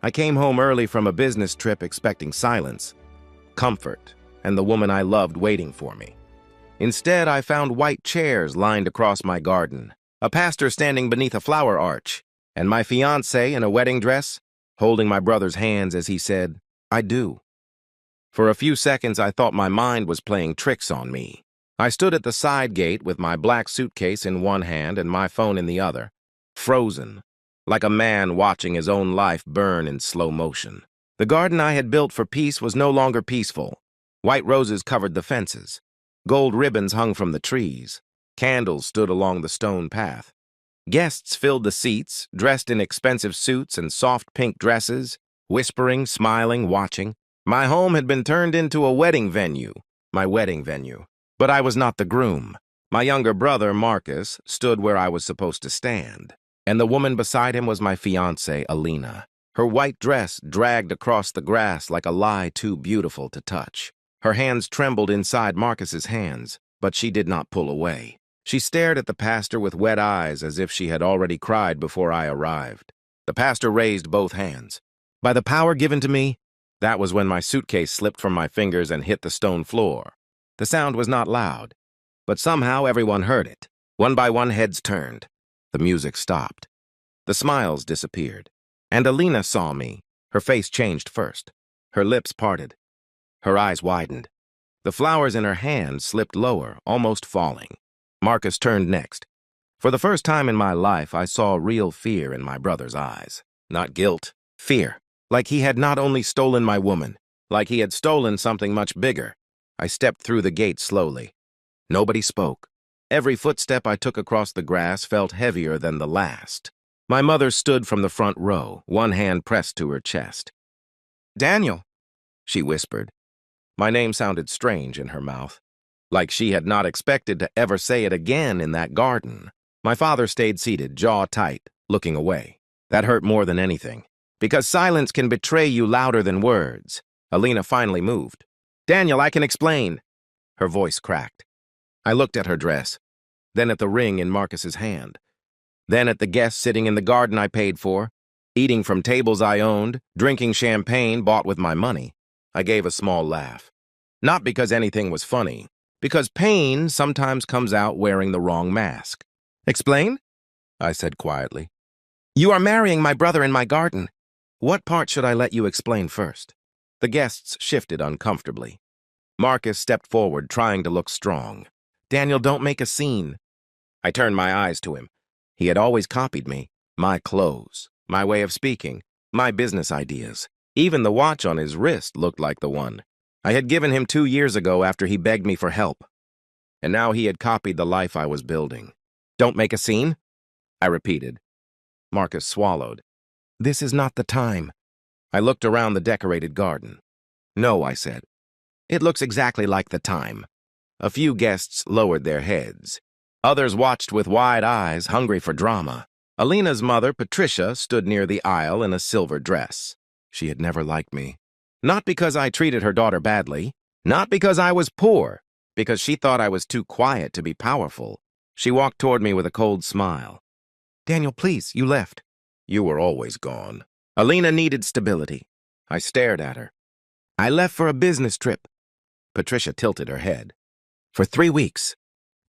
I came home early from a business trip expecting silence, comfort, and the woman I loved waiting for me. Instead, I found white chairs lined across my garden, a pastor standing beneath a flower arch, and my fiancé in a wedding dress, holding my brother's hands as he said, "I do." For a few seconds, I thought my mind was playing tricks on me. I stood at the side gate with my black suitcase in one hand and my phone in the other, frozen, like a man watching his own life burn in slow motion. The garden I had built for peace was no longer peaceful. White roses covered the fences. Gold ribbons hung from the trees. Candles stood along the stone path. Guests filled the seats, dressed in expensive suits and soft pink dresses, whispering, smiling, watching. My home had been turned into a wedding venue, my wedding venue. But I was not the groom. My younger brother, Marcus, stood where I was supposed to stand, and the woman beside him was my fiancée, Alina. Her white dress dragged across the grass like a lie too beautiful to touch. Her hands trembled inside Marcus's hands, but she did not pull away. She stared at the pastor with wet eyes as if she had already cried before I arrived. The pastor raised both hands. By the power given to me, that was when my suitcase slipped from my fingers and hit the stone floor. The sound was not loud, but somehow everyone heard it. One by one, heads turned. The music stopped. The smiles disappeared. And Alina saw me. Her face changed first. Her lips parted. Her eyes widened. The flowers in her hand slipped lower, almost falling. Marcus turned next. For the first time in my life, I saw real fear in my brother's eyes. Not guilt, fear. Like he had not only stolen my woman, like he had stolen something much bigger. I stepped through the gate slowly. Nobody spoke. Every footstep I took across the grass felt heavier than the last. My mother stood from the front row, one hand pressed to her chest. "Daniel," she whispered. My name sounded strange in her mouth, like she had not expected to ever say it again in that garden. My father stayed seated, jaw tight, looking away. That hurt more than anything, because silence can betray you louder than words. Alina finally moved. "Daniel, I can explain." Her voice cracked. I looked at her dress, then at the ring in Marcus's hand, then at the guests sitting in the garden I paid for, eating from tables I owned, drinking champagne bought with my money. I gave a small laugh. Not because anything was funny, because pain sometimes comes out wearing the wrong mask. "Explain?" I said quietly. "You are marrying my brother in my garden. What part should I let you explain first?" The guests shifted uncomfortably. Marcus stepped forward, trying to look strong. "Daniel, don't make a scene." I turned my eyes to him. He had always copied me. My clothes, my way of speaking, my business ideas. Even the watch on his wrist looked like the one I had given him 2 years ago after he begged me for help. And now he had copied the life I was building. "Don't make a scene?" I repeated. Marcus swallowed. "This is not the time." I looked around the decorated garden. "No," I said. "It looks exactly like the time." A few guests lowered their heads. Others watched with wide eyes, hungry for drama. Alina's mother, Patricia, stood near the aisle in a silver dress. She had never liked me. Not because I treated her daughter badly, not because I was poor, because she thought I was too quiet to be powerful. She walked toward me with a cold smile. "Daniel, please, you left." "You were always gone." Alina needed stability. I stared at her. "I left for a business trip." Patricia tilted her head. "For 3 weeks.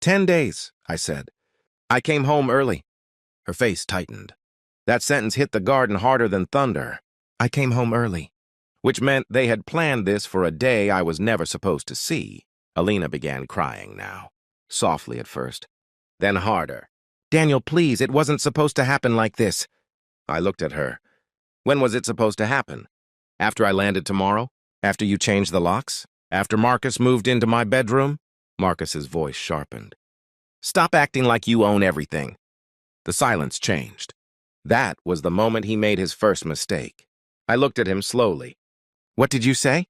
10 days, I said. "I came home early." Her face tightened. That sentence hit the garden harder than thunder. I came home early. Which meant they had planned this for a day I was never supposed to see. Alina began crying now. Softly at first, then harder. "Daniel, please, it wasn't supposed to happen like this." I looked at her. "When was it supposed to happen? After I landed tomorrow? After you changed the locks? After Marcus moved into my bedroom?" Marcus's voice sharpened. "Stop acting like you own everything." The silence changed. That was the moment he made his first mistake. I looked at him slowly. "What did you say?"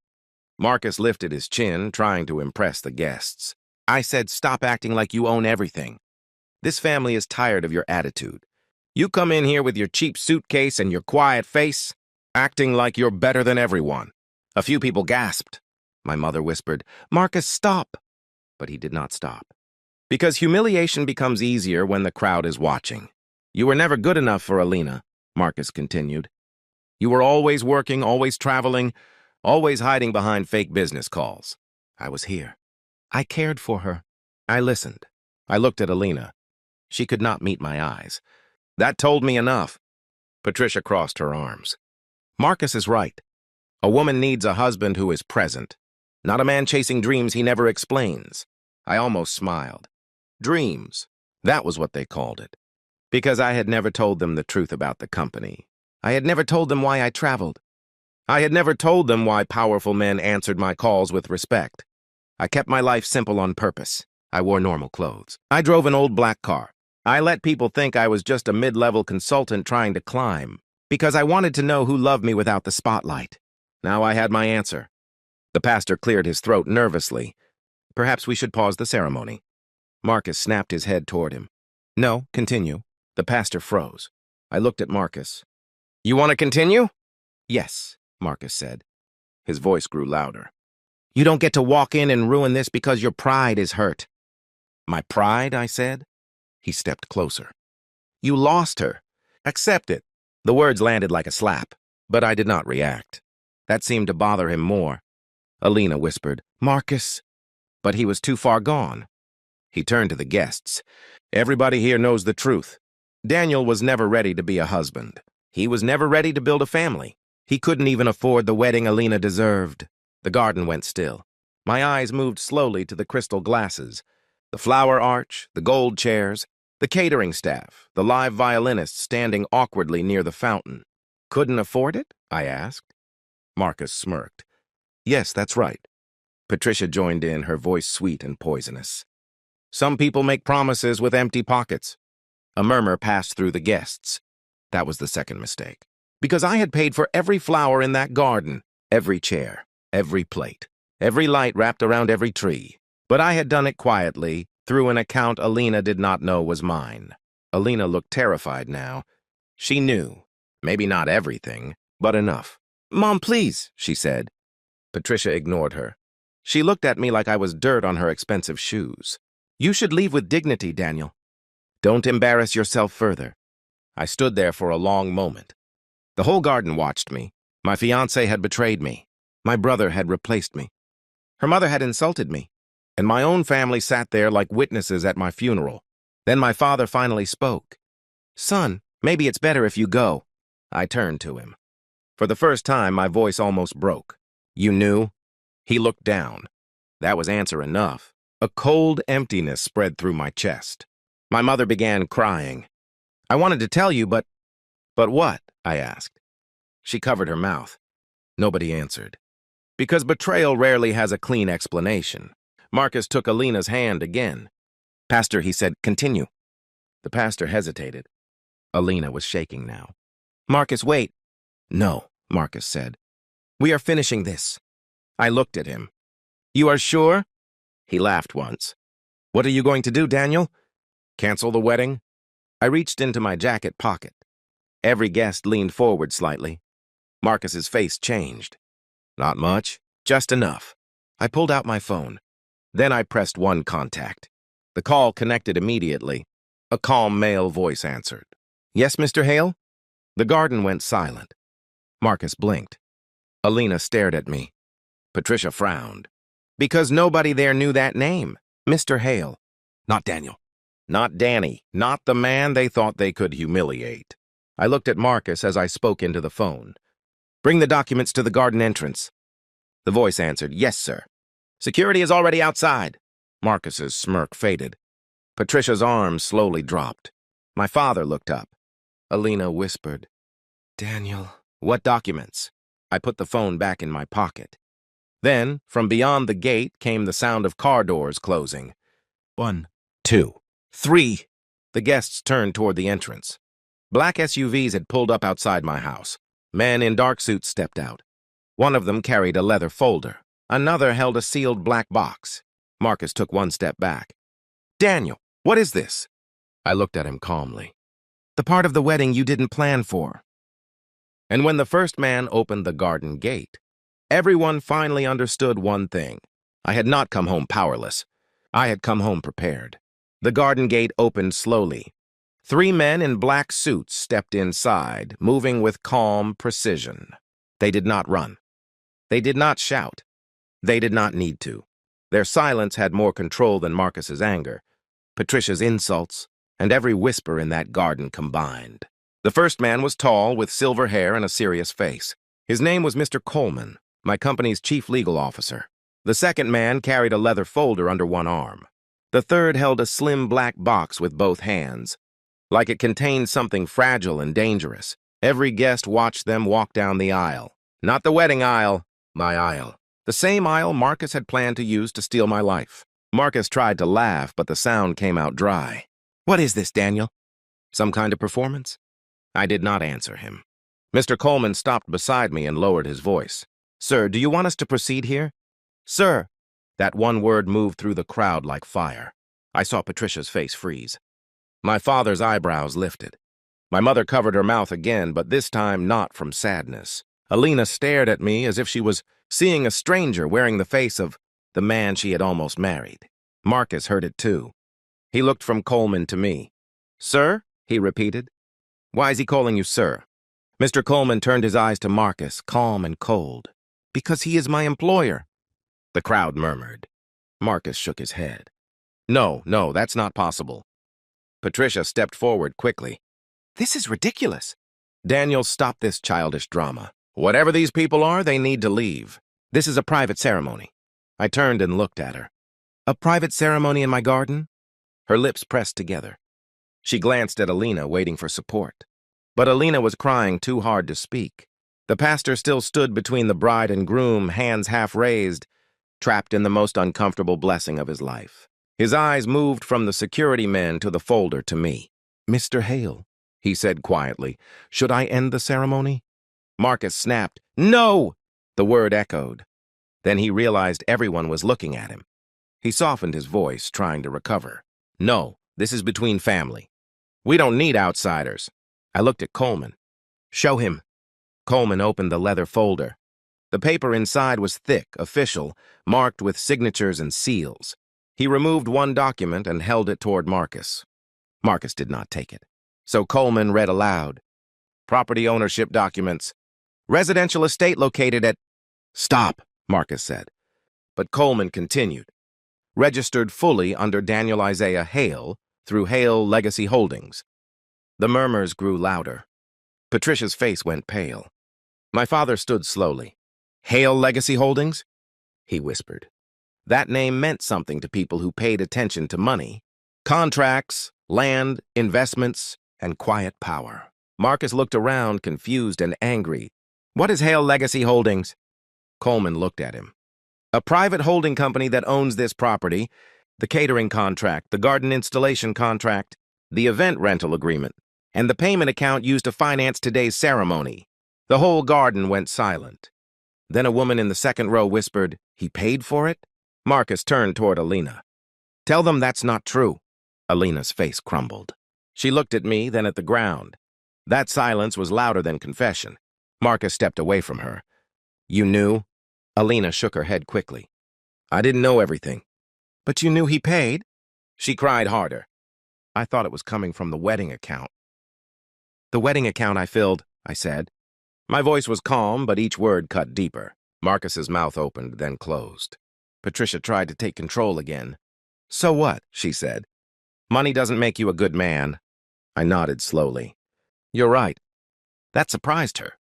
Marcus lifted his chin, trying to impress the guests. "I said stop acting like you own everything. This family is tired of your attitude. You come in here with your cheap suitcase and your quiet face, acting like you're better than everyone." A few people gasped. My mother whispered, "Marcus, stop." But he did not stop. Because humiliation becomes easier when the crowd is watching. "You were never good enough for Alina," Marcus continued. You were always working, always traveling, always hiding behind fake business calls. I was here. I cared for her. I listened. I looked at Alina. She could not meet my eyes. That told me enough. Patricia crossed her arms. Marcus is right. A woman needs a husband who is present, not a man chasing dreams he never explains. I almost smiled. Dreams. That was what they called it. Because I had never told them the truth about the company. I had never told them why I traveled. I had never told them why powerful men answered my calls with respect. I kept my life simple on purpose. I wore normal clothes. I drove an old black car. I let people think I was just a mid-level consultant trying to climb, because I wanted to know who loved me without the spotlight. Now I had my answer. The pastor cleared his throat nervously. Perhaps we should pause the ceremony. Marcus snapped his head toward him. No, continue. The pastor froze. I looked at Marcus. You want to continue? Yes, Marcus said. His voice grew louder. You don't get to walk in and ruin this because your pride is hurt. My pride, I said. He stepped closer. You lost her. Accept it. The words landed like a slap, but I did not react. That seemed to bother him more. Alina whispered, Marcus. But he was too far gone. He turned to the guests. Everybody here knows the truth. Daniel was never ready to be a husband. He was never ready to build a family. He couldn't even afford the wedding Alina deserved. The garden went still. My eyes moved slowly to the crystal glasses, the flower arch, the gold chairs, the catering staff, the live violinist standing awkwardly near the fountain. Couldn't afford it? I asked. Marcus smirked. Yes, that's right. Patricia joined in, her voice sweet and poisonous. Some people make promises with empty pockets. A murmur passed through the guests. That was the second mistake. Because I had paid for every flower in that garden, every chair, every plate, every light wrapped around every tree. But I had done it quietly, through an account Alina did not know was mine. Alina looked terrified now. She knew. Maybe not everything, but enough. Mom, please, she said. Patricia ignored her. She looked at me like I was dirt on her expensive shoes. You should leave with dignity, Daniel. Don't embarrass yourself further. I stood there for a long moment. The whole garden watched me. My fiancée had betrayed me. My brother had replaced me. Her mother had insulted me. And my own family sat there like witnesses at my funeral. Then my father finally spoke. Son, maybe it's better if you go. I turned to him. For the first time, my voice almost broke. You knew? He looked down. That was answer enough. A cold emptiness spread through my chest. My mother began crying. I wanted to tell you, but what? I asked. She covered her mouth. Nobody answered. Because betrayal rarely has a clean explanation. Marcus took Alina's hand again. Pastor, he said, continue. The pastor hesitated. Alina was shaking now. Marcus, wait. No, Marcus said. We are finishing this. I looked at him. You are sure? He laughed once. What are you going to do, Daniel? Cancel the wedding? I reached into my jacket pocket. Every guest leaned forward slightly. Marcus's face changed. Not much, just enough. I pulled out my phone. Then I pressed one contact. The call connected immediately. A calm male voice answered. Yes, Mr. Hale? The garden went silent. Marcus blinked. Alina stared at me. Patricia frowned. Because nobody there knew that name. Mr. Hale. Not Daniel. Not Danny. Not the man they thought they could humiliate. I looked at Marcus as I spoke into the phone. Bring the documents to the garden entrance. The voice answered, Yes, sir. Security is already outside. Marcus's smirk faded. Patricia's arms slowly dropped. My father looked up. Alina whispered, Daniel. What documents? I put the phone back in my pocket. Then, from beyond the gate came the sound of car doors closing. 1, 2, 3. The guests turned toward the entrance. Black SUVs had pulled up outside my house. Men in dark suits stepped out. One of them carried a leather folder. Another held a sealed black box. Marcus took one step back. Daniel, what is this? I looked at him calmly. The part of the wedding you didn't plan for. And when the first man opened the garden gate, everyone finally understood one thing. I had not come home powerless. I had come home prepared. The garden gate opened slowly. 3 men in black suits stepped inside, moving with calm precision. They did not run. They did not shout. They did not need to. Their silence had more control than Marcus's anger, Patricia's insults, and every whisper in that garden combined. The first man was tall, with silver hair and a serious face. His name was Mr. Coleman, my company's chief legal officer. The second man carried a leather folder under one arm. The third held a slim black box with both hands, like it contained something fragile and dangerous. Every guest watched them walk down the aisle. Not the wedding aisle, my aisle. The same aisle Marcus had planned to use to steal my life. Marcus tried to laugh, but the sound came out dry. "What is this, Daniel? Some kind of performance?" I did not answer him. Mr. Coleman stopped beside me and lowered his voice. "Sir, do you want us to proceed here?" "Sir." That one word moved through the crowd like fire. I saw Patricia's face freeze. My father's eyebrows lifted. My mother covered her mouth again, but this time not from sadness. Alina stared at me as if she was seeing a stranger wearing the face of the man she had almost married. Marcus heard it too. He looked from Coleman to me. "Sir?" he repeated. "Why is he calling you sir?" Mr. Coleman turned his eyes to Marcus, calm and cold. "Because he is my employer." The crowd murmured. Marcus shook his head. No, that's not possible." Patricia stepped forward quickly. "This is ridiculous." "Daniel, stop this childish drama. Whatever these people are, they need to leave. This is a private ceremony." I turned and looked at her. "A private ceremony in my garden?" Her lips pressed together. She glanced at Alina, waiting for support. But Alina was crying too hard to speak. The pastor still stood between the bride and groom, hands half raised, trapped in the most uncomfortable blessing of his life. His eyes moved from the security men to the folder to me. "Mr. Hale," he said quietly, "should I end the ceremony?" Marcus snapped. "No!" The word echoed. Then he realized everyone was looking at him. He softened his voice, trying to recover. "No, this is between family. We don't need outsiders." I looked at Coleman. "Show him." Coleman opened the leather folder. The paper inside was thick, official, marked with signatures and seals. He removed one document and held it toward Marcus. Marcus did not take it. So Coleman read aloud. "Property ownership documents. Residential estate located at—" "Stop," Marcus said. But Coleman continued. "Registered fully under Daniel Isaiah Hale through Hale Legacy Holdings." The murmurs grew louder. Patricia's face went pale. My father stood slowly. "Hale Legacy Holdings?" he whispered. That name meant something to people who paid attention to money. Contracts, land, investments, and quiet power. Marcus looked around, confused and angry. "What is Hale Legacy Holdings?" Coleman looked at him. "A private holding company that owns this property, the catering contract, the garden installation contract, the event rental agreement, and the payment account used to finance today's ceremony." The whole garden went silent. Then a woman in the second row whispered, "He paid for it?" Marcus turned toward Alina. "Tell them that's not true." Alina's face crumbled. She looked at me, then at the ground. That silence was louder than confession. Marcus stepped away from her. "You knew?" Alina shook her head quickly. "I didn't know everything." "But you knew he paid?" She cried harder. "I thought it was coming from the wedding account." "The wedding account I filled," I said. My voice was calm, but each word cut deeper. Marcus's mouth opened, then closed. Patricia tried to take control again. "So what?" she said. "Money doesn't make you a good man." I nodded slowly. "You're right." That surprised her.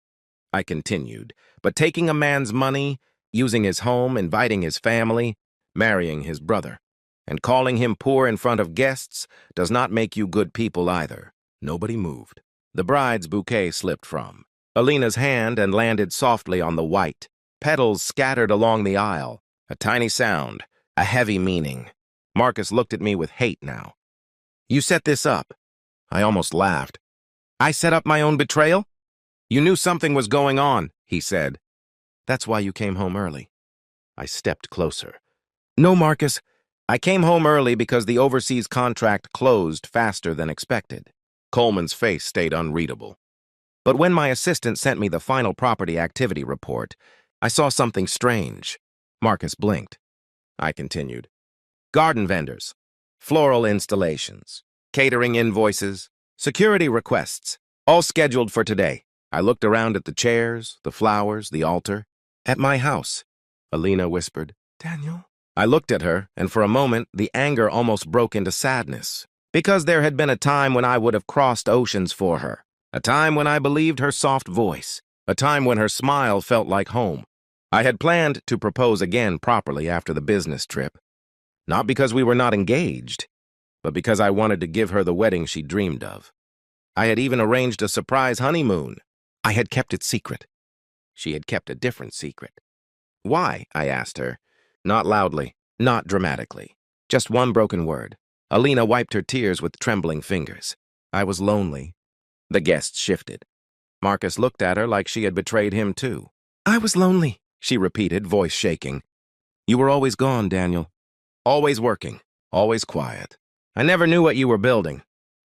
I continued, "But taking a man's money, using his home, inviting his family, marrying his brother, and calling him poor in front of guests does not make you good people either." Nobody moved. The bride's bouquet slipped from Alina's hand and landed softly on the white. Petals scattered along the aisle. A tiny sound, a heavy meaning. Marcus looked at me with hate now. "You set this up." I almost laughed. "I set up my own betrayal?" "You knew something was going on," he said. "That's why you came home early." I stepped closer. "No, Marcus. I came home early because the overseas contract closed faster than expected." Coleman's face stayed unreadable. "But when my assistant sent me the final property activity report, I saw something strange." Marcus blinked. I continued. "Garden vendors, floral installations, catering invoices, Security requests, all scheduled for today. I looked around at the chairs, the flowers, the altar. At my house, Alina whispered. Daniel? I looked at her, and for a moment, the anger almost broke into sadness. Because there had been a time when I would have crossed oceans for her. A time when I believed her soft voice. A time when her smile felt like home. I had planned to propose again properly after the business trip. Not because we were not engaged, but because I wanted to give her the wedding she dreamed of. I had even arranged a surprise honeymoon. I had kept it secret. She had kept a different secret. Why? I asked her. Not loudly, not dramatically. Just one broken word. Alina wiped her tears with trembling fingers. I was lonely. The guests shifted. Marcus looked at her like she had betrayed him too. I was lonely, she repeated, voice shaking. You were always gone, Daniel. Always working, always quiet. I never knew what you were building.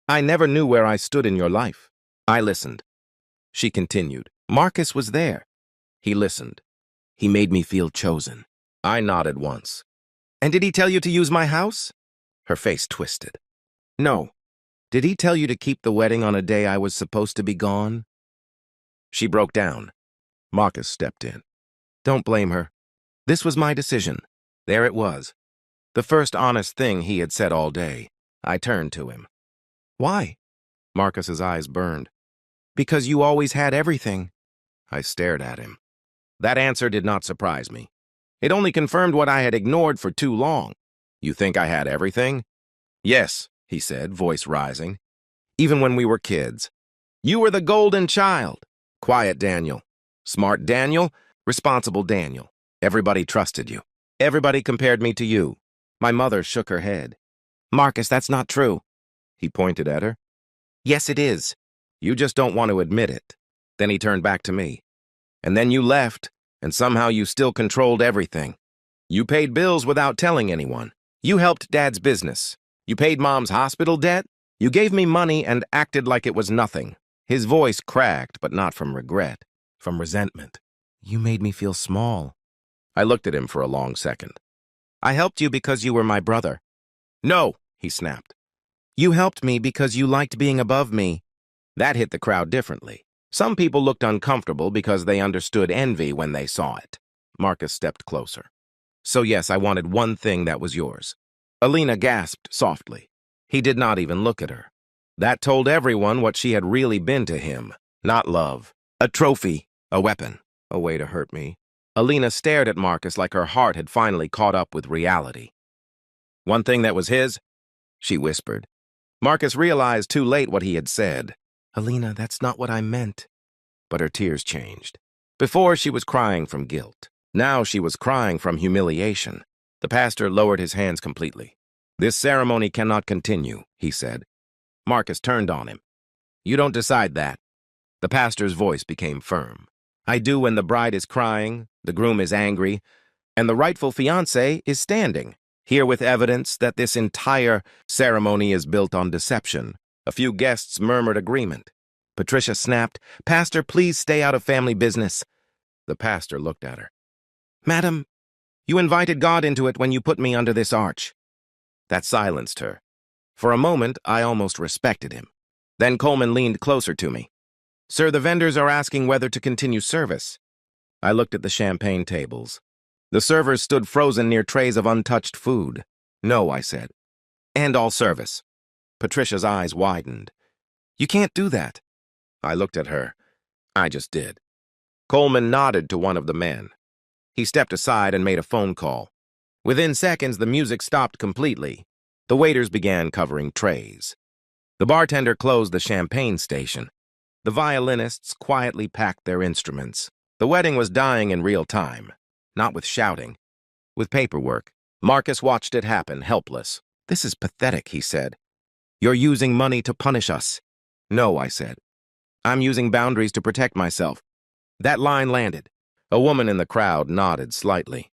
I never knew where I stood in your life. I listened. She continued. Marcus was there. He listened. He made me feel chosen. I nodded once. And did he tell you to use my house? Her face twisted. No. Did he tell you to keep the wedding on a day I was supposed to be gone? She broke down. Marcus stepped in. Don't blame her. This was my decision. There it was. The first honest thing he had said all day. I turned to him. Why? Marcus's eyes burned. Because you always had everything. I stared at him. That answer did not surprise me. It only confirmed what I had ignored for too long. You think I had everything? Yes, he said, voice rising. Even when we were kids. You were the golden child. Quiet Daniel. Smart Daniel. Responsible Daniel. Everybody trusted you. Everybody compared me to you. My mother shook her head. Marcus, that's not true. He pointed at her. Yes, it is. You just don't want to admit it. Then he turned back to me. And then you left, and somehow you still controlled everything. You paid bills without telling anyone. You helped Dad's business. You paid Mom's hospital debt. You gave me money and acted like it was nothing. His voice cracked, but not from regret, from resentment. You made me feel small. I looked at him for a long second. I helped you because you were my brother. No, he snapped. You helped me because you liked being above me. That hit the crowd differently. Some people looked uncomfortable because they understood envy when they saw it. Marcus stepped closer. So yes, I wanted one thing that was yours. Alina gasped softly. He did not even look at her. That told everyone what she had really been to him. Not love. A trophy. A weapon. A way to hurt me. Alina stared at Marcus like her heart had finally caught up with reality. One thing that was his? She whispered. Marcus realized too late what he had said. Alina, that's not what I meant. But her tears changed. Before, she was crying from guilt. Now she was crying from humiliation. The pastor lowered his hands completely. This ceremony cannot continue, he said. Marcus turned on him. You don't decide that. The pastor's voice became firm. I do when the bride is crying, the groom is angry, and the rightful fiancé is standing, here with evidence that this entire ceremony is built on deception. A few guests murmured agreement. Patricia snapped, Pastor, please stay out of family business. The pastor looked at her. Madam, you invited God into it when you put me under this arch. That silenced her. For a moment, I almost respected him. Then Coleman leaned closer to me. Sir, the vendors are asking whether to continue service. I looked at the champagne tables. The servers stood frozen near trays of untouched food. No, I said. End all service. Patricia's eyes widened. You can't do that. I looked at her. I just did. Coleman nodded to one of the men. He stepped aside and made a phone call. Within seconds, the music stopped completely. The waiters began covering trays. The bartender closed the champagne station. The violinists quietly packed their instruments. The wedding was dying in real time, not with shouting, with paperwork. Marcus watched it happen, helpless. This is pathetic, he said. You're using money to punish us. No, I said. I'm using boundaries to protect myself. That line landed. A woman in the crowd nodded slightly.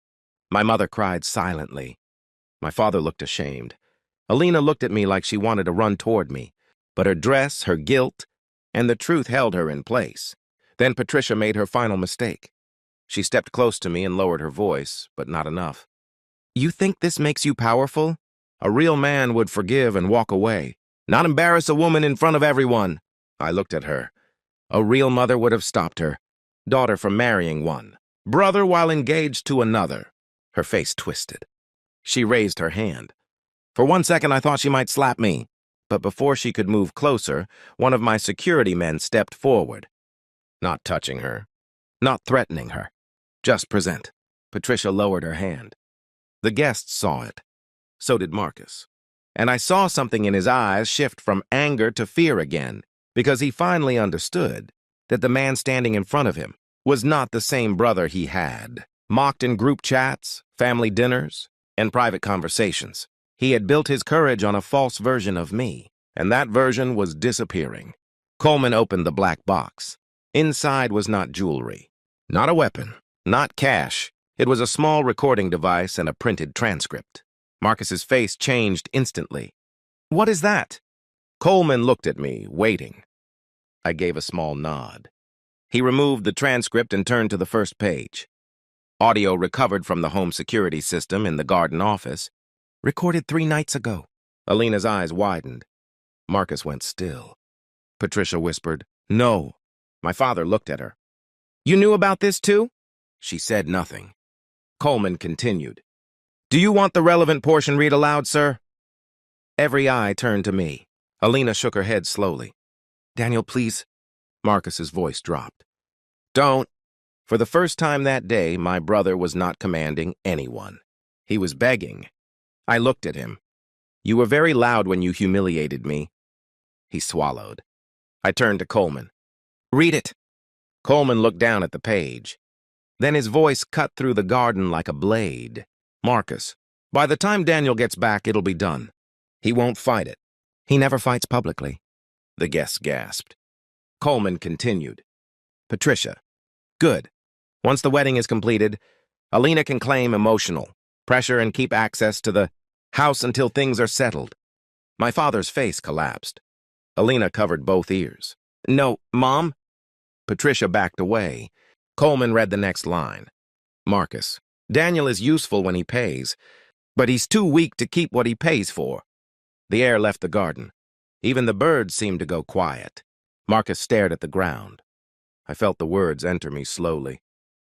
My mother cried silently. My father looked ashamed. Alina looked at me like she wanted to run toward me, but her dress, her guilt, and the truth held her in place. Then Patricia made her final mistake. She stepped close to me and lowered her voice, but not enough. You think this makes you powerful? A real man would forgive and walk away. Not embarrass a woman in front of everyone. I looked at her. A real mother would have stopped her. Daughter from marrying one. Brother while engaged to another. Her face twisted. She raised her hand. For 1 second, I thought she might slap me. But before she could move closer, one of my security men stepped forward. Not touching her. Not threatening her. Just present. Patricia lowered her hand. The guests saw it. So did Marcus. And I saw something in his eyes shift from anger to fear again, because he finally understood that the man standing in front of him was not the same brother he had. Mocked in group chats, family dinners, and private conversations. He had built his courage on a false version of me, and that version was disappearing. Coleman opened the black box. Inside was not jewelry, not a weapon, not cash. It was a small recording device and a printed transcript. Marcus's face changed instantly. "What is that?" Coleman looked at me, waiting. I gave a small nod. He removed the transcript and turned to the first page. Audio recovered from the home security system in the garden office. Recorded 3 nights ago. Alina's eyes widened. Marcus went still. Patricia whispered, "No." My father looked at her. "You knew about this too?" She said nothing. Coleman continued. "Do you want the relevant portion read aloud, sir?" Every eye turned to me. Alina shook her head slowly. "Daniel, please." Marcus's voice dropped. "Don't." For the first time that day, my brother was not commanding anyone. He was begging. I looked at him. "You were very loud when you humiliated me." He swallowed. I turned to Coleman. "Read it." Coleman looked down at the page. Then his voice cut through the garden like a blade. "Marcus, by the time Daniel gets back, it'll be done. He won't fight it." "He never fights publicly." The guests gasped. Coleman continued. "Patricia, good. Once the wedding is completed, Alina can claim emotional pressure and keep access to the house until things are settled." My father's face collapsed. Alina covered both ears. "No, Mom." Patricia backed away. Coleman read the next line. "Marcus, Daniel is useful when he pays, but he's too weak to keep what he pays for." The air left the garden. Even the birds seemed to go quiet. Marcus stared at the ground. I felt the words enter me slowly.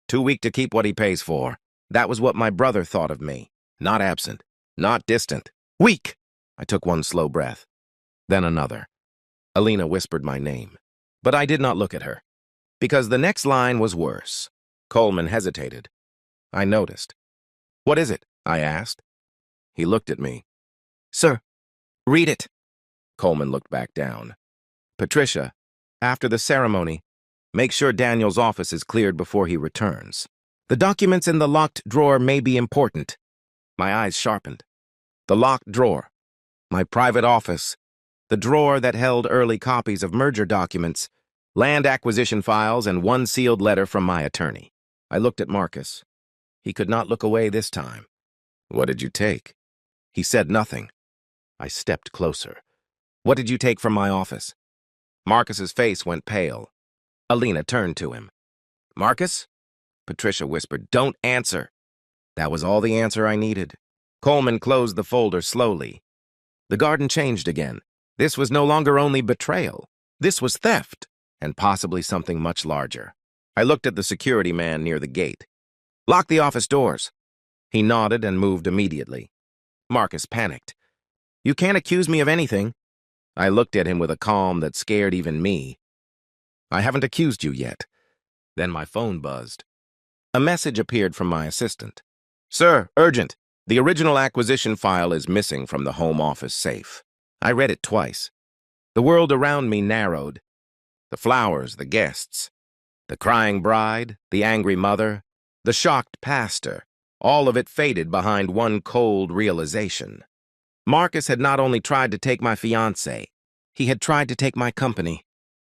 Too weak to keep what he pays for. That was what my brother thought of me. Not absent. Not distant. Weak! I took one slow breath. Then another. Alina whispered my name. But I did not look at her. Because the next line was worse. Coleman hesitated. I noticed. "What is it?" I asked. He looked at me. "Sir, read it." Coleman looked back down. "Patricia, after the ceremony, make sure Daniel's office is cleared before he returns. The documents in the locked drawer may be important." My eyes sharpened. The locked drawer. My private office. The drawer that held early copies of merger documents, land acquisition files, and one sealed letter from my attorney. I looked at Marcus. He could not look away this time. "What did you take?" He said nothing. I stepped closer. "What did you take from my office?" Marcus's face went pale. Alina turned to him. "Marcus?" Patricia whispered, "Don't answer." That was all the answer I needed. Coleman closed the folder slowly. The garden changed again. This was no longer only betrayal. This was theft, and possibly something much larger. I looked at the security man near the gate. "Lock the office doors." He nodded and moved immediately. Marcus panicked. "You can't accuse me of anything." I looked at him with a calm that scared even me. "I haven't accused you yet." Then my phone buzzed. A message appeared from my assistant. "Sir, urgent. The original acquisition file is missing from the home office safe." I read it twice. The world around me narrowed. The flowers, the guests, the crying bride, the angry mother, the shocked pastor, all of it faded behind one cold realization. Marcus had not only tried to take my fiancée, he had tried to take my company.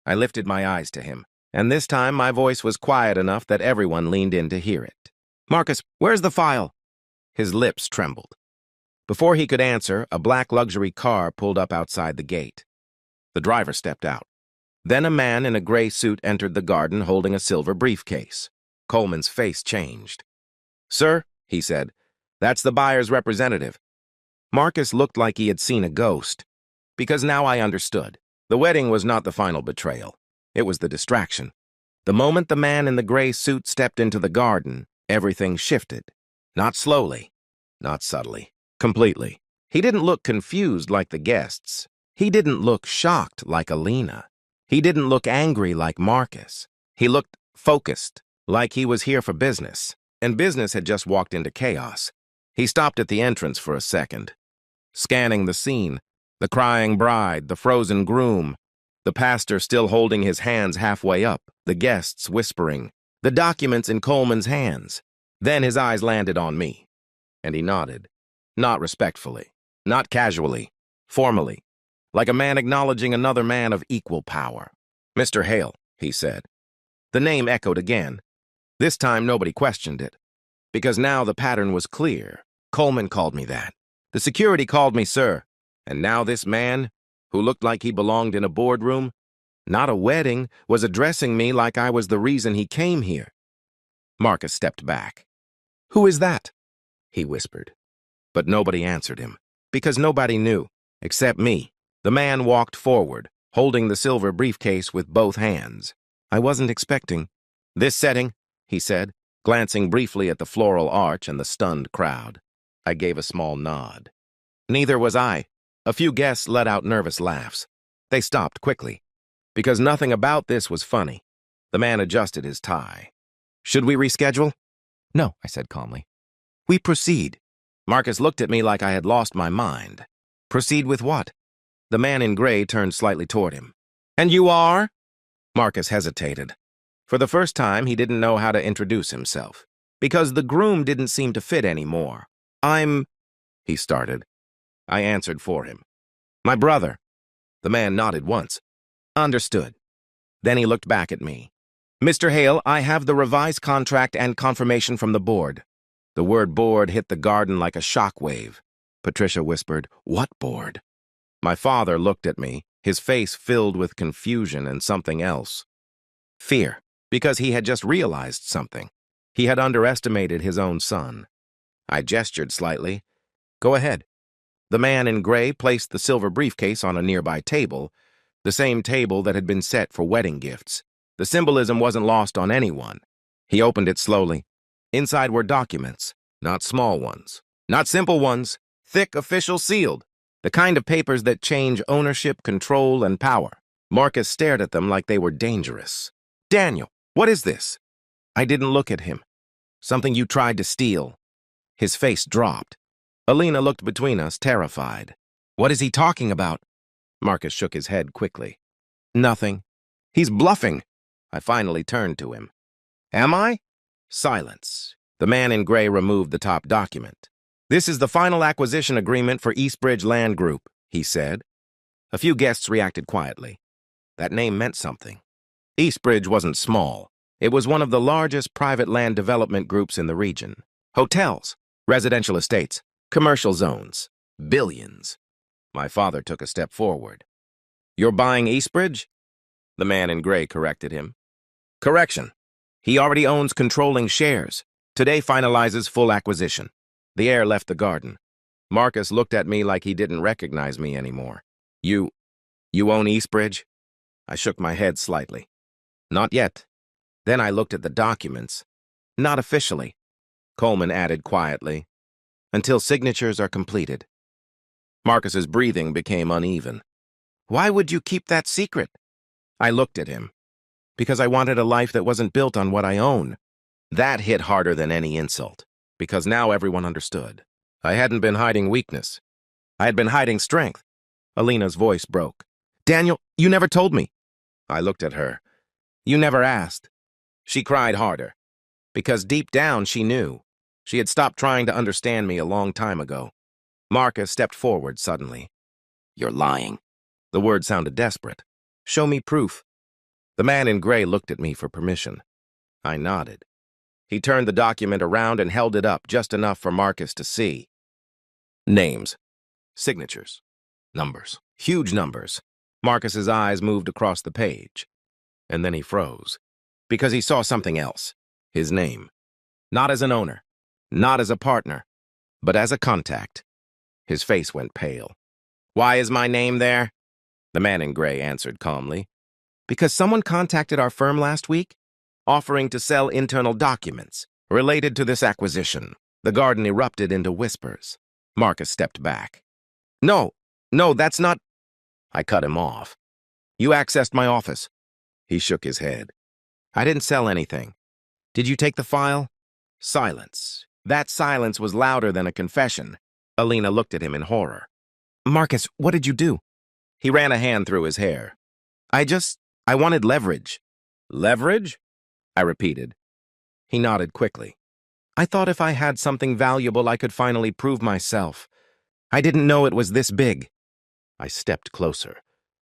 I lifted my eyes to him, and this time my voice was quiet enough that everyone leaned in to hear it. "Marcus, where's the file?" His lips trembled. Before he could answer, a black luxury car pulled up outside the gate. The driver stepped out. Then a man in a gray suit entered the garden holding a silver briefcase. Coleman's face changed. "Sir," he said, "that's the buyer's representative." Marcus looked like he had seen a ghost. because now I understood. The wedding was not the final betrayal. It was the distraction. The moment the man in the gray suit stepped into the garden, everything shifted. Not slowly, not subtly, completely. He didn't look confused like the guests. He didn't look shocked like Alina. He didn't look angry like Marcus. He looked focused, like he was here for business, and business had just walked into chaos. He stopped at the entrance for a second, scanning the scene, the crying bride, the frozen groom, the pastor still holding his hands halfway up, the guests whispering, the documents in Coleman's hands. Then his eyes landed on me, and he nodded, not respectfully, not casually, formally, like a man acknowledging another man of equal power. "Mr. Hale," he said. The name echoed again. This time nobody questioned it, because now the pattern was clear. Coleman called me that. The security called me sir. And now this man, who looked like he belonged in a boardroom, not a wedding, was addressing me like I was the reason he came here. Marcus stepped back. "Who is that?" he whispered. But nobody answered him, because nobody knew, except me. The man walked forward, holding the silver briefcase with both hands. "I wasn't expecting this setting," he said, glancing briefly at the floral arch and the stunned crowd. I gave a small nod. Neither was I. A few guests let out nervous laughs. They stopped quickly, because nothing about this was funny. The man adjusted his tie. "Should we reschedule?" "No," I said calmly. "We proceed." Marcus looked at me like I had lost my mind. "Proceed with what?" The man in gray turned slightly toward him. "And you are?" Marcus hesitated. For the first time, he didn't know how to introduce himself, because the groom didn't seem to fit anymore. "I'm—" he started. I answered for him. "My brother." The man nodded once. "Understood." Then he looked back at me. "Mr. Hale, I have the revised contract and confirmation from the board." The word board hit the garden like a shockwave. Patricia whispered, "What board?" My father looked at me, his face filled with confusion and something else. Fear, because he had just realized something. He had underestimated his own son. I gestured slightly. "Go ahead." The man in gray placed the silver briefcase on a nearby table, the same table that had been set for wedding gifts. The symbolism wasn't lost on anyone. He opened it slowly. Inside were documents, not small ones, not simple ones, thick, official, sealed, the kind of papers that change ownership, control, and power. Marcus stared at them like they were dangerous. "Daniel, what is this?" I didn't look at him. "Something you tried to steal." His face dropped. Alina looked between us, terrified. "What is he talking about?" Marcus shook his head quickly. "Nothing. He's bluffing." I finally turned to him. "Am I?" Silence. The man in gray removed the top document. "This is the final acquisition agreement for Eastbridge Land Group," he said. A few guests reacted quietly. That name meant something. Eastbridge wasn't small. It was one of the largest private land development groups in the region. Hotels, residential estates, commercial zones, billions. My father took a step forward. "You're buying Eastbridge?" The man in gray corrected him. "Correction. He already owns controlling shares. Today finalizes full acquisition." The air left the garden. Marcus looked at me like he didn't recognize me anymore. You own Eastbridge?" I shook my head slightly. "Not yet." Then I looked at the documents. "Not officially." Coleman added quietly, "Until signatures are completed." Marcus's breathing became uneven. "Why would you keep that secret?" I looked at him. "Because I wanted a life that wasn't built on what I own." That hit harder than any insult, because now everyone understood. I hadn't been hiding weakness. I had been hiding strength. Alina's voice broke. "Daniel, you never told me." I looked at her. "You never asked." She cried harder, because deep down she knew. She had stopped trying to understand me a long time ago. Marcus stepped forward suddenly. "You're lying." The word sounded desperate. "Show me proof." The man in gray looked at me for permission. I nodded. He turned the document around and held it up just enough for Marcus to see. Names, signatures, numbers, huge numbers. Marcus's eyes moved across the page. And then he froze, because he saw something else. His name. Not as an owner, not as a partner, but as a contact. His face went pale. Why is my name there? The man in gray answered calmly. Because someone contacted our firm last week, offering to sell internal documents related to this acquisition. The garden erupted into whispers. Marcus stepped back. No, that's not... I cut him off. You accessed my office. He shook his head. I didn't sell anything. Did you take the file? Silence. That silence was louder than a confession. Alina looked at him in horror. Marcus, what did you do? He ran a hand through his hair. I wanted leverage. Leverage? I repeated. He nodded quickly. I thought if I had something valuable, I could finally prove myself. I didn't know it was this big. I stepped closer.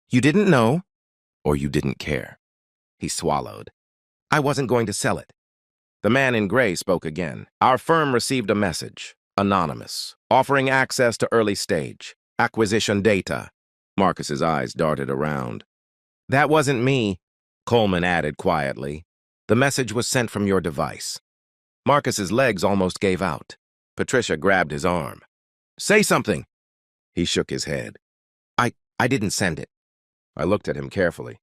You didn't know? Or you didn't care? He swallowed. I wasn't going to sell it. The man in gray spoke again. Our firm received a message, anonymous, offering access to early stage, acquisition data. Marcus's eyes darted around. That wasn't me, Coleman added quietly. The message was sent from your device. Marcus's legs almost gave out. Patricia grabbed his arm. Say something. He shook his head. I didn't send it. I looked at him carefully.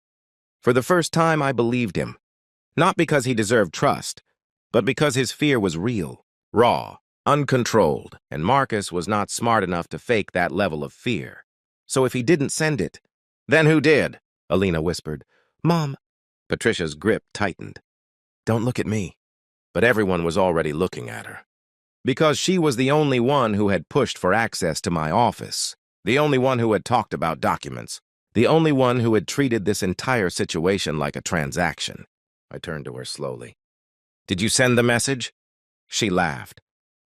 For the first time, I believed him. Not because he deserved trust, but because his fear was real, raw, uncontrolled, and Marcus was not smart enough to fake that level of fear. So if he didn't send it, then who did? Alina whispered. Mom. Patricia's grip tightened. Don't look at me. But everyone was already looking at her. Because she was the only one who had pushed for access to my office, the only one who had talked about documents, the only one who had treated this entire situation like a transaction. I turned to her slowly. Did you send the message? She laughed.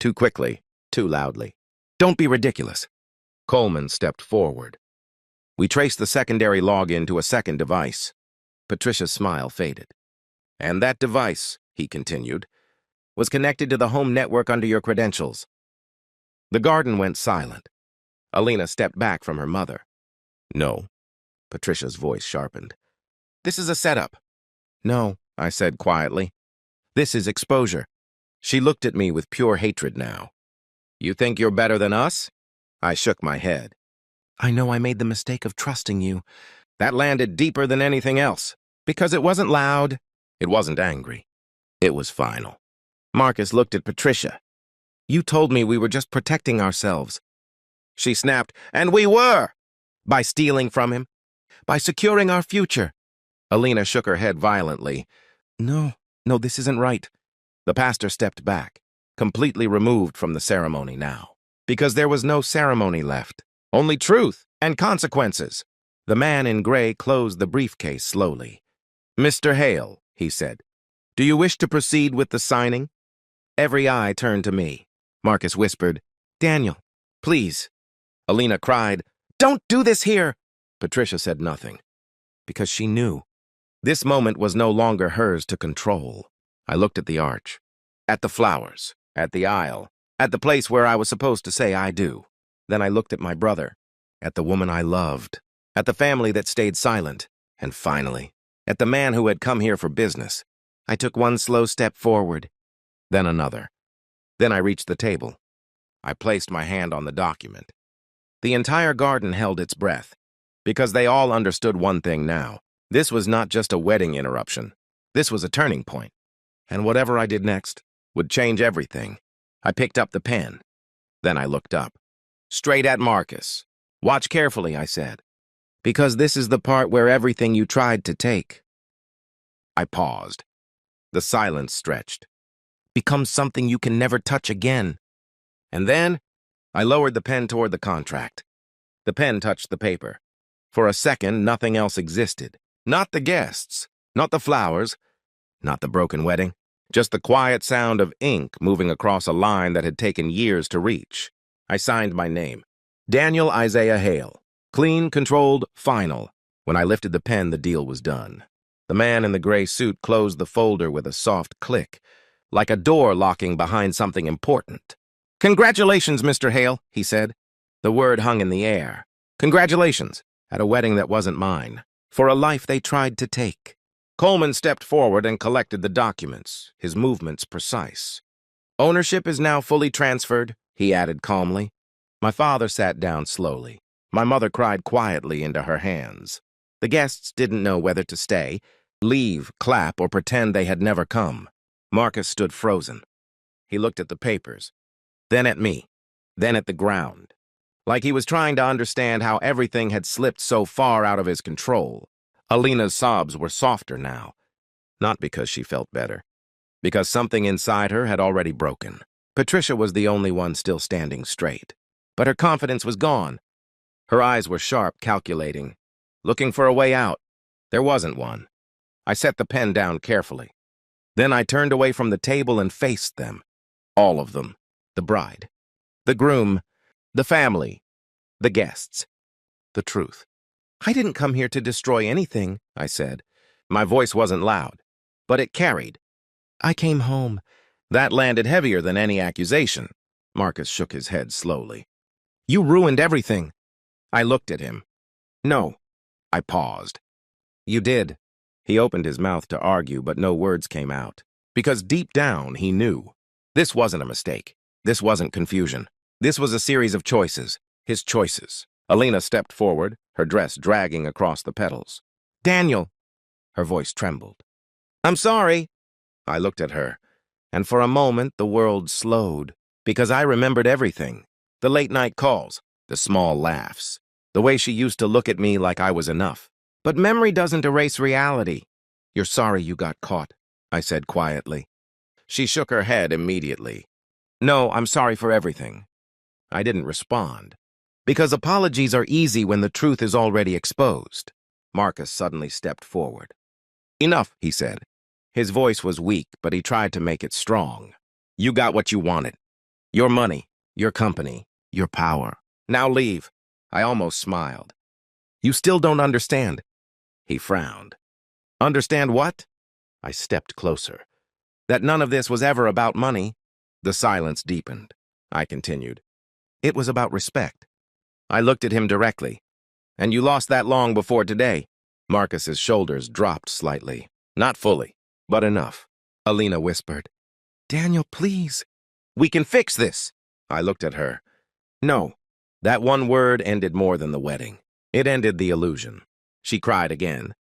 Too quickly, too loudly. Don't be ridiculous. Coleman stepped forward. We traced the secondary login to a second device. Patricia's smile faded. And that device, he continued, was connected to the home network under your credentials. The garden went silent. Alina stepped back from her mother. No. Patricia's voice sharpened. This is a setup. No, I said quietly. This is exposure. She looked at me with pure hatred now. You think you're better than us? I shook my head. I know I made the mistake of trusting you. That landed deeper than anything else, because it wasn't loud, it wasn't angry. It was final. Marcus looked at Patricia. You told me we were just protecting ourselves. She snapped, and we were! By stealing from him, by securing our future. Alina shook her head violently. No, this isn't right. The pastor stepped back, completely removed from the ceremony now, because there was no ceremony left, only truth and consequences. The man in gray closed the briefcase slowly. Mr. Hale, he said, do you wish to proceed with the signing? Every eye turned to me. Marcus whispered, Daniel, please. Alina cried, don't do this here. Patricia said nothing, because she knew. This moment was no longer hers to control. I looked at the arch, at the flowers, at the aisle, at the place where I was supposed to say I do. Then I looked at my brother, at the woman I loved, at the family that stayed silent, and finally, at the man who had come here for business. I took one slow step forward, then another. Then I reached the table. I placed my hand on the document. The entire garden held its breath, because they all understood one thing now. This was not just a wedding interruption. This was a turning point. And whatever I did next would change everything. I picked up the pen. Then I looked up. Straight at Marcus. Watch carefully, I said. Because this is the part where everything you tried to take. I paused. The silence stretched. Becomes something you can never touch again. And then I lowered the pen toward the contract. The pen touched the paper. For a second, nothing else existed. Not the guests, not the flowers, not the broken wedding. Just the quiet sound of ink moving across a line that had taken years to reach. I signed my name. Daniel Isaiah Hale. Clean, controlled, final. When I lifted the pen, the deal was done. The man in the gray suit closed the folder with a soft click, like a door locking behind something important. Congratulations, Mr. Hale, he said. The word hung in the air. Congratulations, at a wedding that wasn't mine, for a life they tried to take. Coleman stepped forward and collected the documents, his movements precise. Ownership is now fully transferred, he added calmly. My father sat down slowly. My mother cried quietly into her hands. The guests didn't know whether to stay, leave, clap, or pretend they had never come. Marcus stood frozen. He looked at the papers, then at me, then at the ground, like he was trying to understand how everything had slipped so far out of his control. Alina's sobs were softer now, not because she felt better, because something inside her had already broken. Patricia was the only one still standing straight, but her confidence was gone. Her eyes were sharp, calculating, looking for a way out. There wasn't one. I set the pen down carefully. Then I turned away from the table and faced them. All of them. The bride, the groom, the family, the guests. The truth. I didn't come here to destroy anything, I said. My voice wasn't loud, but it carried. I came home. That landed heavier than any accusation. Marcus shook his head slowly. You ruined everything. I looked at him. No. I paused. You did. He opened his mouth to argue, but no words came out. Because deep down, he knew. This wasn't a mistake. This wasn't confusion. This was a series of choices. His choices. Alina stepped forward, her dress dragging across the petals. Daniel. Her voice trembled. I'm sorry. I looked at her, and for a moment the world slowed, because I remembered everything. The late-night calls, the small laughs, the way she used to look at me like I was enough. But memory doesn't erase reality. You're sorry you got caught, I said quietly. She shook her head immediately. No, I'm sorry for everything. I didn't respond, because apologies are easy when the truth is already exposed. Marcus suddenly stepped forward. Enough, he said. His voice was weak, but he tried to make it strong. You got what you wanted. Your money, your company, your power. Now leave. I almost smiled. You still don't understand. He frowned. Understand what? I stepped closer. That none of this was ever about money. The silence deepened. I continued. It was about respect. I looked at him directly. And you lost that long before today. Marcus's shoulders dropped slightly. Not fully, but enough. Alina whispered. Daniel, please. We can fix this. I looked at her. No. That one word ended more than the wedding. It ended the illusion. She cried again.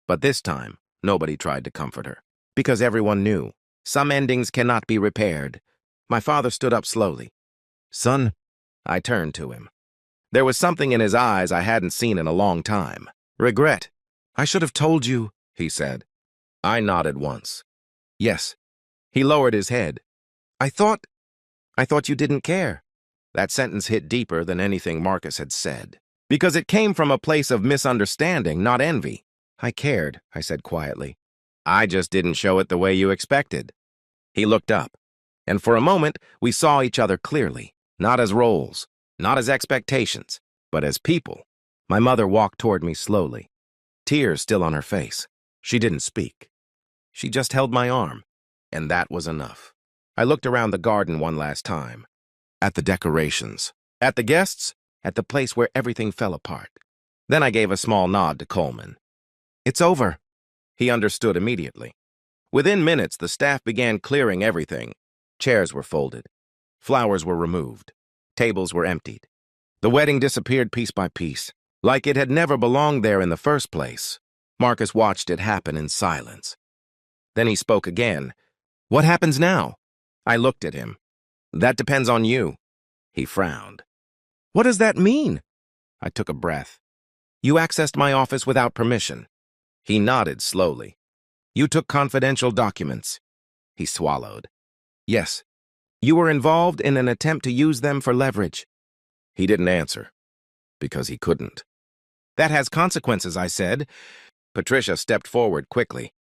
But this time, nobody tried to comfort her. Because everyone knew. Some endings cannot be repaired. My father stood up slowly. Son, I turned to him. There was something in his eyes I hadn't seen in a long time. Regret. I should have told you, he said. I nodded once. Yes. He lowered his head. I thought you didn't care. That sentence hit deeper than anything Marcus had said. Because it came from a place of misunderstanding, not envy. I cared, I said quietly. I just didn't show it the way you expected. He looked up, and for a moment we saw each other clearly, not as roles, not as expectations, but as people. My mother walked toward me slowly, tears still on her face. She didn't speak. She just held my arm, and that was enough. I looked around the garden one last time, at the decorations, at the guests, at the place where everything fell apart. Then I gave a small nod to Coleman. It's over. He understood immediately. Within minutes, the staff began clearing everything. Chairs were folded. Flowers were removed. Tables were emptied. The wedding disappeared piece by piece, like it had never belonged there in the first place. Marcus watched it happen in silence. Then he spoke again. What happens now? I looked at him. That depends on you. He frowned. What does that mean? I took a breath. You accessed my office without permission. He nodded slowly. You took confidential documents. He swallowed. Yes. You were involved in an attempt to use them for leverage. He didn't answer, because he couldn't. That has consequences, I said. Patricia stepped forward quickly.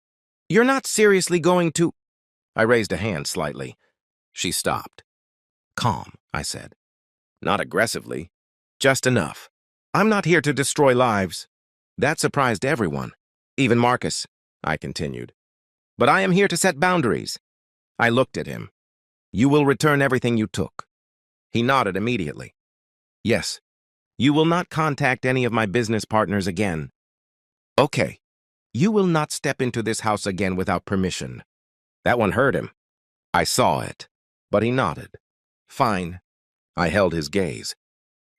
You're not seriously going to... I raised a hand slightly. She stopped. Calm, I said. Not aggressively. Just enough. I'm not here to destroy lives. That surprised everyone. Even Marcus, I continued. But I am here to set boundaries. I looked at him. You will return everything you took. He nodded immediately. Yes. You will not contact any of my business partners again. Okay. You will not step into this house again without permission. That one hurt him. I saw it, but he nodded. Fine. I held his gaze.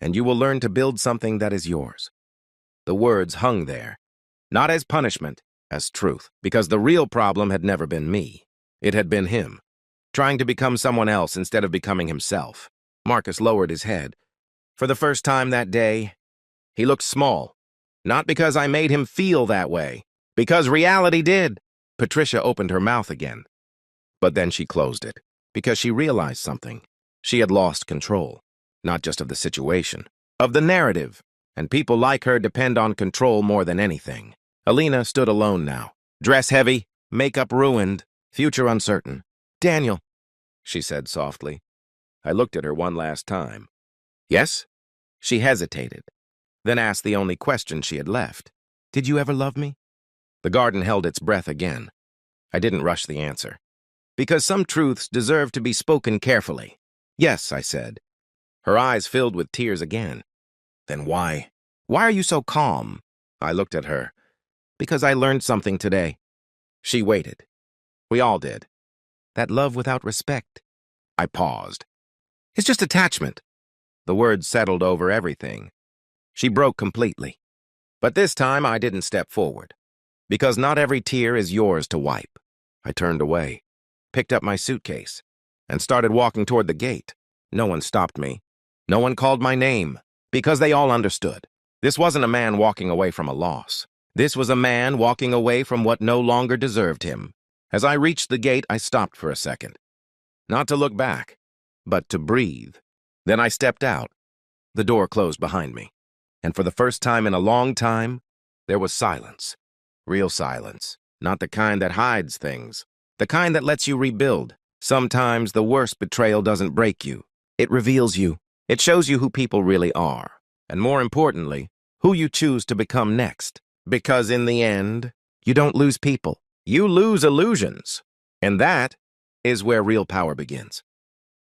and you will learn to build something that is yours." The words hung there, not as punishment, as truth, because the real problem had never been me. It had been him, trying to become someone else instead of becoming himself. Marcus lowered his head. For the first time that day, he looked small. Not because I made him feel that way, because reality did. Patricia opened her mouth again, but then she closed it, because she realized something. She had lost control, not just of the situation, of the narrative, and people like her depend on control more than anything. Alina stood alone now, dress heavy, makeup ruined, future uncertain. "Daniel," she said softly. I looked at her one last time. "Yes?" She hesitated, then asked the only question she had left. "Did you ever love me?" The garden held its breath again. I didn't rush the answer, because some truths deserve to be spoken carefully. "Yes," I said. Her eyes filled with tears again. "Then why? Why are you so calm?" I looked at her. "Because I learned something today." She waited. We all did. "That love without respect." I paused. "It's just attachment." The words settled over everything. She broke completely. But this time I didn't step forward, because not every tear is yours to wipe. I turned away, picked up my suitcase, and started walking toward the gate. No one stopped me. No one called my name, because they all understood. This wasn't a man walking away from a loss. This was a man walking away from what no longer deserved him. As I reached the gate, I stopped for a second. Not to look back, but to breathe. Then I stepped out. The door closed behind me. And for the first time in a long time, there was silence. Real silence. Not the kind that hides things. The kind that lets you rebuild. Sometimes the worst betrayal doesn't break you. It reveals you. It shows you who people really are. And more importantly, who you choose to become next. Because in the end, you don't lose people. You lose illusions. And that is where real power begins.